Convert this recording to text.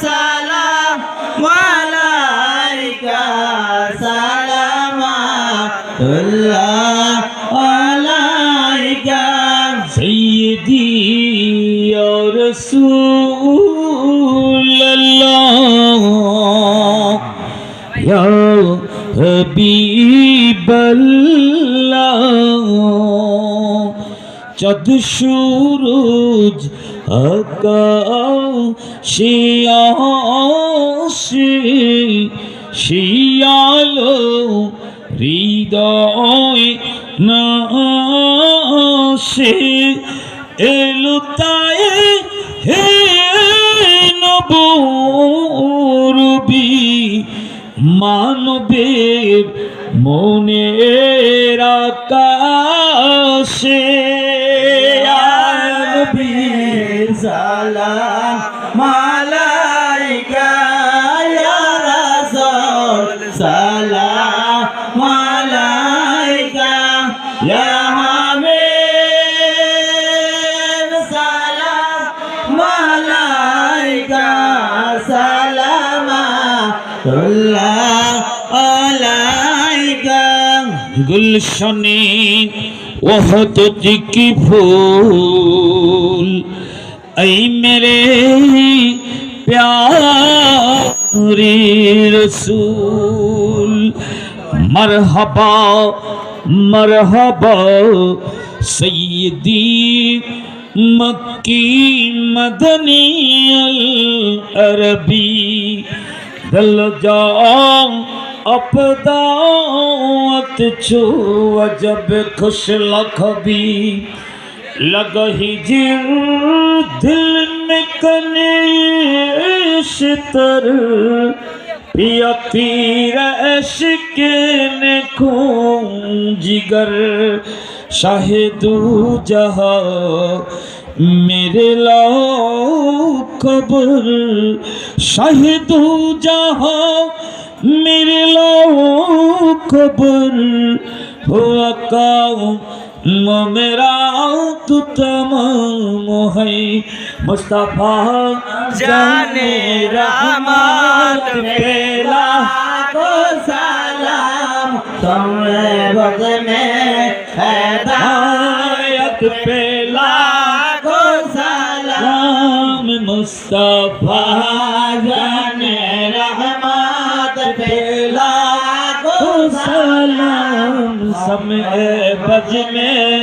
সালাম আলাইকা সালামাতুল্লাহ আলাইকা সাইয়্যিদি ইয়া রাসূলুল্লাহ ইয়া হাবিবাল্লাহ চাঁদ সূরজ আকাশে আসে শিয়ালো হৃদয় না আসে এলো তাই হে নবরবি মানবের মনের আকাশে সালাম আলাইকা ইয়া রাসূল সালাম আলাইকা ইয়া হাবিব সালাম আলাইকা সালামাতুল্লাহ আলাইকা গুলশনে ওহদত কি ফুল ऐ मेरे प्यारे रसूल मरहबा मरहबा सैयदी मक्की मदनी अरबी दल जाओ अपदावत छो अजब खुश लखबी लगही जिर दिल में कनेशतर पिया पीर इश्क ने खून जिगर शाहिदू जहा मेरे लो खबर शाहिदू जहा मेरे लो खबर हुआ काऊ मेरा तू तमाम है मुस्तफा जाने रहमत पेला को सलाम तुम्हें वक्त में हिदायत पेला को सलाम मुस्तफा जाने रहमत पेला को सलाम समय बज में